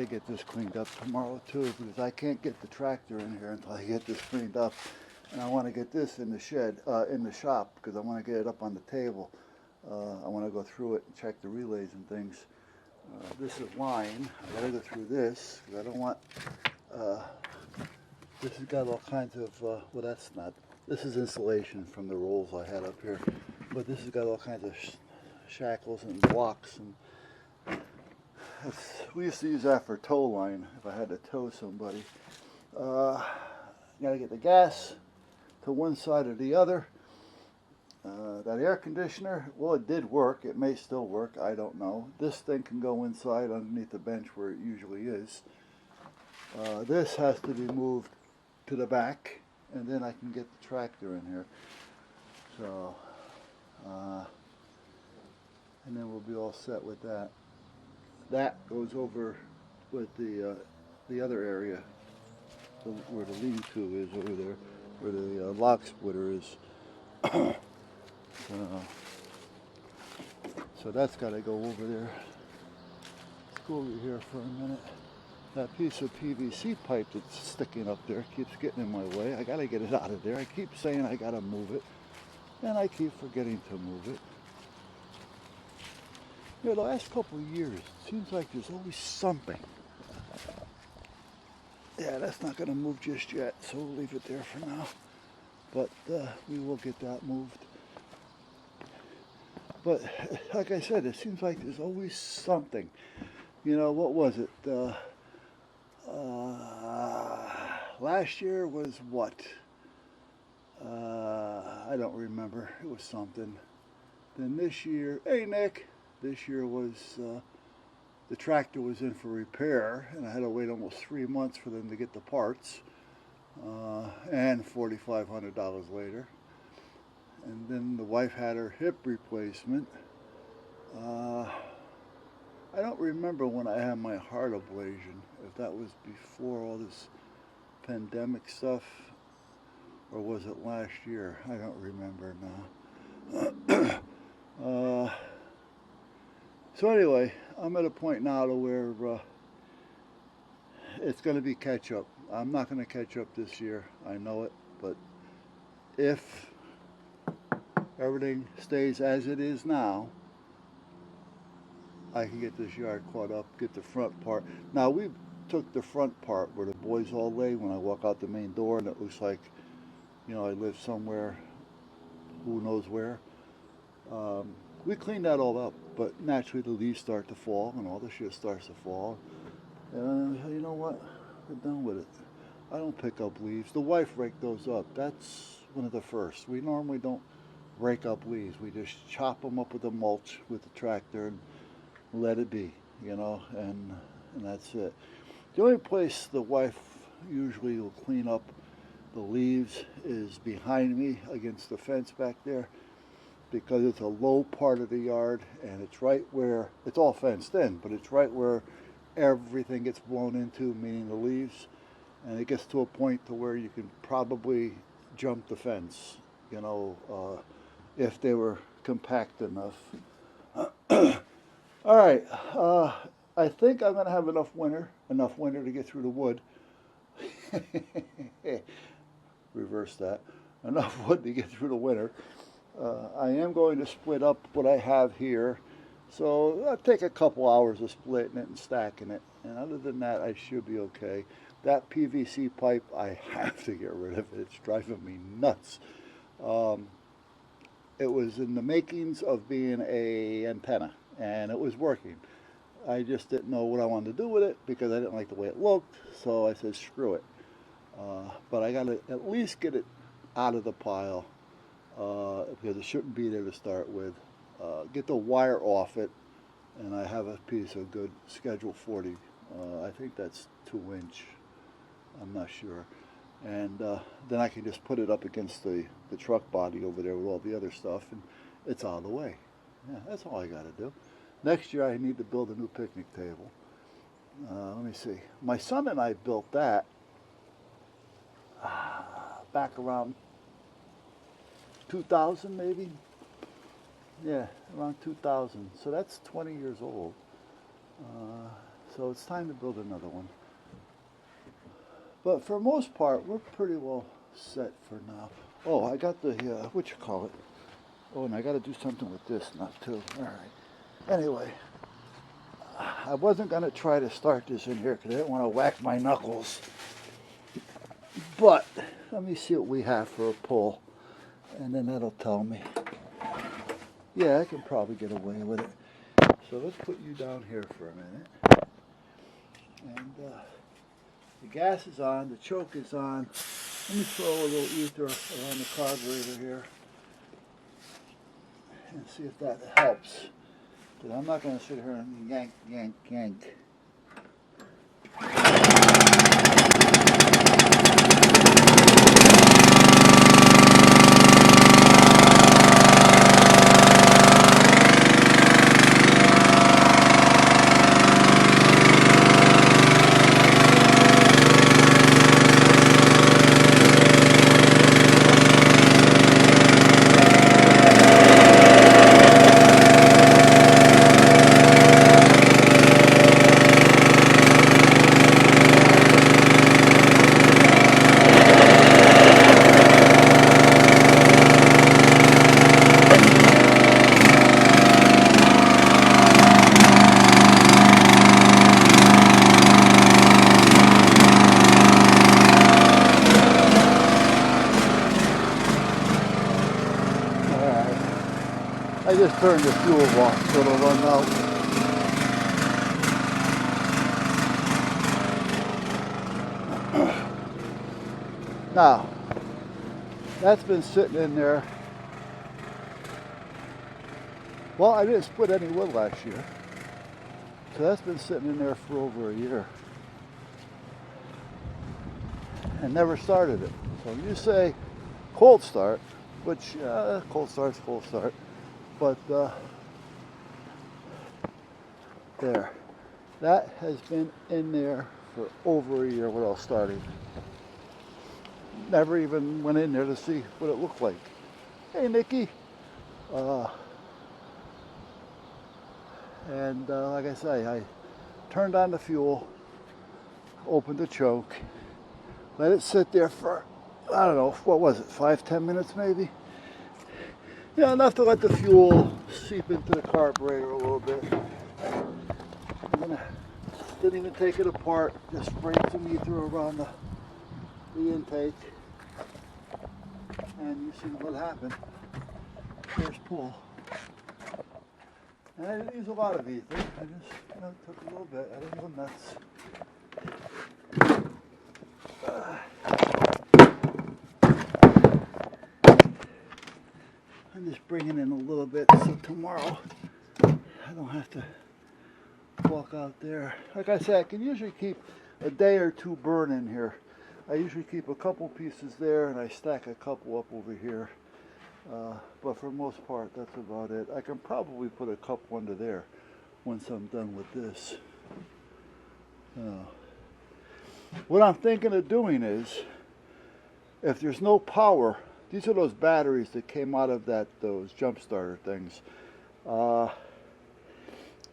to get this cleaned up tomorrow too, because I can't get the tractor in here until I get this cleaned up. And I want to get this in the shed, in the shop, because I want to get it up on the table. I want to go through it and check the relays and things. This is line. I got to go through this, because I don't want, this has got all kinds of, well, that's not, this is insulation from the rolls I had up here. But this has got all kinds of shackles and blocks, and we used to use that for tow line if I had to tow somebody. Got to get the gas to one side or the other. That air conditioner, well, it did work. It may still work. I don't know. This thing can go inside underneath the bench where it usually is. This has to be moved to the back, and then I can get the tractor in here. So, and then we'll be all set with that. That goes over with the other area, where the lean-to is over there, where the lock splitter is. So that's got to go over there. Let's go over here for a minute. That piece of PVC pipe that's sticking up there keeps getting in my way. I got to get it out of there. I keep saying I got to move it, and I keep forgetting to move it. You know, the last couple of years, it seems like there's always something. Yeah, that's not going to move just yet, so we'll leave it there for now. But we will get that moved. But like I said, it seems like there's always something. You know, what was it? Last year was what? I don't remember. It was something. Then this year, hey Nick, this year was the tractor was in for repair, and I had to wait almost 3 months for them to get the parts, and $4,500 later. And then the wife had her hip replacement. I don't remember when I had my heart ablation, if that was before all this pandemic stuff, or was it last year? I don't remember now. So anyway, I'm at a point now to where it's going to be catch up. I'm not going to catch up this year, I know it, but if everything stays as it is now, I can get this yard caught up, get the front part. Now we took the front part where the boys all lay when I walk out the main door, and it looks like, you know, I live somewhere, who knows where. We cleaned that all up, but naturally the leaves start to fall and all the shit starts to fall. And you know what? We're done with it. I don't pick up leaves. The wife raked those up. That's one of the first. We normally don't rake up leaves. We just chop them up with the mulch with the tractor and let it be, you know, and that's it. The only place the wife usually will clean up the leaves is behind me against the fence back there, because it's a low part of the yard, and it's right where, it's all fenced in, but it's right where everything gets blown into, meaning the leaves, and it gets to a point to where you can probably jump the fence, you know, if they were compact enough. All right, I think I'm going to have enough winter to get through the wood. Reverse that. Enough wood to get through the winter. I am going to split up what I have here, so I'll take a couple hours of splitting it and stacking it, and other than that I should be okay. That PVC pipe, I have to get rid of it. It's driving me nuts. It was in the makings of being an antenna, and it was working. I just didn't know what I wanted to do with it because I didn't like the way it looked, so I said screw it. But I got to at least get it out of the pile, because it shouldn't be there to start with. Get the wire off it, and I have a piece of good Schedule 40. I think that's 2-inch. I'm not sure. And then I can just put it up against the truck body over there with all the other stuff, and it's out of the way. Yeah, that's all I got to do. Next year I need to build a new picnic table. Let me see. My son and I built that back around 2000 maybe. Yeah, around 2000. So that's 20 years old. So it's time to build another one. But for most part, we're pretty well set for now. Oh, I got the, what you call it? Oh, and I got to do something with this nut too. All right. Anyway, I wasn't going to try to start this in here because I didn't want to whack my knuckles. But let me see what we have for a pull, and then that'll tell me. Yeah, I can probably get away with it. So let's put you down here for a minute. And the gas is on, the choke is on. Let me throw a little ether around the carburetor here and see if that helps. But I'm not going to sit here and yank, yank, yank. I just turned the fuel off so it'll run out. Now, that's been sitting in there. Well, I didn't split any wood last year. So that's been sitting in there for over a year. And never started it. So you say cold start, which cold start's cold start. But there, that has been in there for over a year without starting. Never even went in there to see what it looked like. Hey, Nikki. And like I say, I turned on the fuel, opened the choke, let it sit there for, I don't know, what was it, 5-10 minutes maybe? Yeah, enough to let the fuel seep into the carburetor a little bit. Didn't even take it apart, just sprayed some ether around the intake. And you see what happened. First pull. And I didn't use a lot of ether, I just took a little bit, I didn't go nuts. I'm just bringing in a little bit so tomorrow I don't have to walk out there. Like I said, I can usually keep a day or two burning here. I usually keep a couple pieces there and I stack a couple up over here. But for the most part, that's about it. I can probably put a couple under there once I'm done with this. What I'm thinking of doing is, if there's no power, these are those batteries that came out of those jump starter things.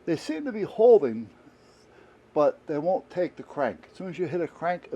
They seem to be holding, but they won't take the crank. As soon as you hit a crank,